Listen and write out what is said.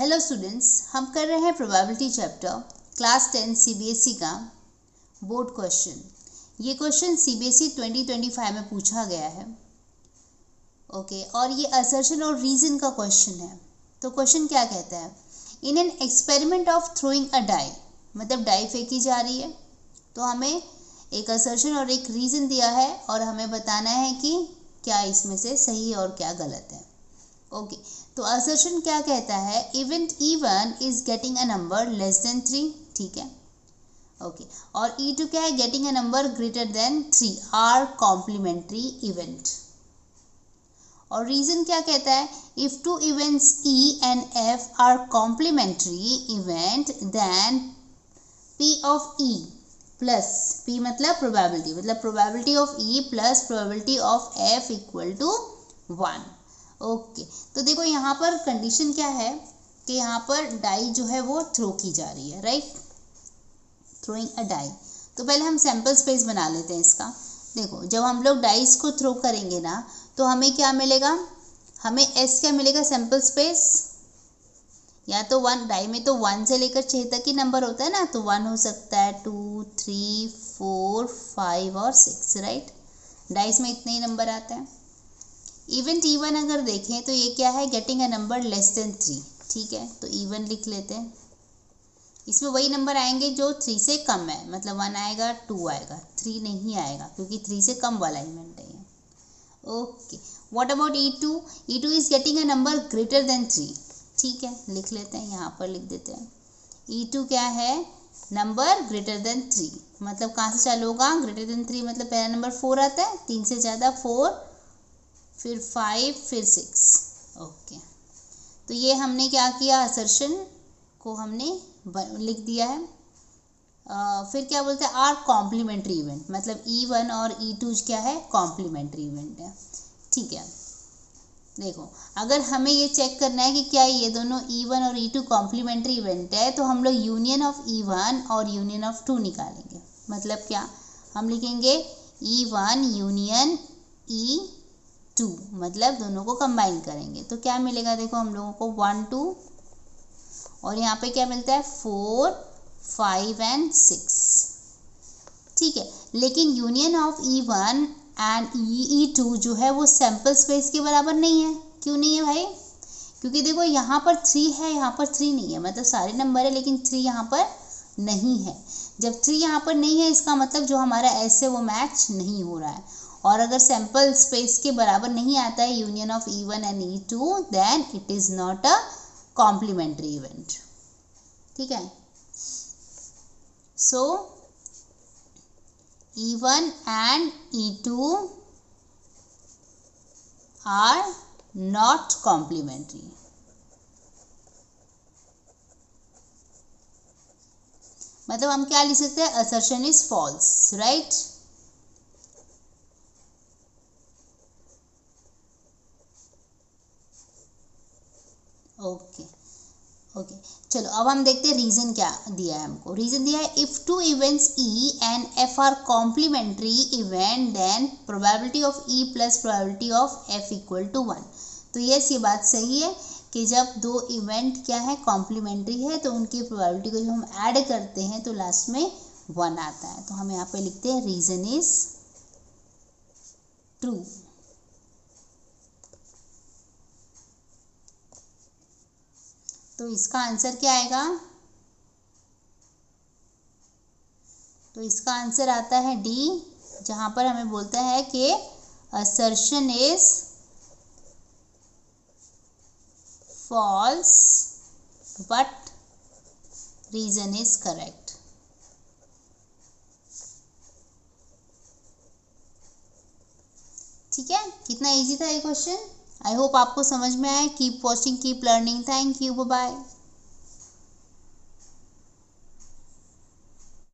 Hello students, हम कर रहे हैं प्रोबेबिलिटी चैप्टर क्लास 10 सीबीएसई का बोर्ड क्वेश्चन। ये क्वेश्चन सीबीएसई 2025 में पूछा गया है। ओके, और ये असर्शन और रीजन का क्वेश्चन है। तो क्वेश्चन क्या कहता है, in an experiment of throwing a die, मतलब डाई फेंकी जा रही है, तो हमें एक असर्शन और एक रीजन दिया है और हमें बताना है कि क्या इसमें से सही और क्या गलत है। ओके, तो असर्शन क्या कहता है, event E1 is getting a number less than 3, ठीक है। ओके, और E2 क्या है, getting a number greater than 3 are complementary event. और रीजन क्या कहता है, if two events E and F are complementary event then P of E plus P मतलब प्रोबेबिलिटी, मतलब probability of E plus probability of F equal to 1। Okay, तो देखो यहाँ पर कंडीशन क्या है कि यहाँ पर डाई जो है वो थ्रो की जा रही है, राइट, थ्रोइंग अ डाई। तो पहले हम सैम्पल स्पेस बना लेते हैं इसका। देखो, जब हम लोग डाइस को थ्रो करेंगे ना, तो हमें क्या मिलेगा, हमें S क्या मिलेगा, सैम्पल स्पेस, या तो 1, डाई में तो 1 से लेकर 6 तक ही नंबर होता है ना, तो 1 हो सकता है, 2, 3, 4, 5 और 6, राइट। डाइस में इतने ही नंबर आते हैं। इवेंट E1 अगर देखें तो ये क्या है, getting a number less than 3, ठीक है। तो E1 लिख लेते हैं। इसमें वही नंबर आएंगे जो 3 से कम है, मतलब 1 आएगा, 2 आएगा, 3 नहीं आएगा क्योंकि 3 से कम वाला इवेंट है ये। Okay, what about E2, E2 is getting a number greater than 3, ठीक है, लिख लेते हैं, यहाँ पर लिख देते हैं। E2 क्या है, नंबर ग्रेटर देन 3, मतलब कहाँ से चालू होगा, ग्रेटर देन 3 मतलब पहला नंबर 4 आता है, 3 से ज़्यादा 4, फिर 5, फिर 6। ओके, तो ये हमने क्या किया, असर्शन को हमने लिख दिया है। फिर क्या बोलते हैं, आर कॉम्प्लीमेंट्री इवेंट, मतलब E1 और E2 क्या है, कॉम्प्लीमेंट्री इवेंट है, ठीक है। देखो, अगर हमें ये चेक करना है कि क्या ये दोनों E1 और E2 कॉम्प्लीमेंट्री इवेंट है, तो हम लोग यूनियन ऑफ E1 और यूनियन ऑफ 2 निकालेंगे। मतलब क्या, हम लिखेंगे E1 यूनियन E2, मतलब दोनों को कंबाइन करेंगे तो क्या मिलेगा, देखो हम लोगों को 1, 2 और यहाँ पे क्या मिलता है 4, 5 एंड 6, ठीक है। लेकिन union of E1 and E2 जो है वो सैम्पल स्पेस के बराबर नहीं है। क्यों नहीं है भाई, क्योंकि देखो यहाँ पर 3 है, यहाँ पर 3 नहीं है, मतलब सारे नंबर है लेकिन 3 यहाँ पर नहीं है। जब 3 यहाँ पर नहीं है, इसका मतलब जो हमारा S है वो मैच नहीं हो रहा है। और अगर सैम्पल स्पेस के बराबर नहीं आता है union of E1 and E2, then it is not a complementary event, ठीक है। सो E1 and E2 are not complementary. मतलब हम क्या लिख सकते हैं, assertion is false, right? Okay okay, चलो अब हम देखते हैं रीजन क्या दिया है हमको। रीजन दिया है, if two events E and F are complementary event then probability of E plus probability of F equal to 1। तो यस, ये बात सही है कि जब दो इवेंट क्या है, कॉम्प्लीमेंट्री है, तो उनकी प्रोबेबिलिटी को जब हम ऐड करते हैं तो लास्ट में 1 आता है। तो हम यहाँ पे लिखते हैं रीजन इज ट्रू। तो इसका आंसर क्या आएगा, तो इसका आंसर आता है D, जहां पर हमें बोलता है कि assertion is false but reason is correct. ठीक है, कितना इजी था ये क्वेश्चन। आई होप आपको समझ में आए। Keep watching, keep learning. Thank you, bye bye.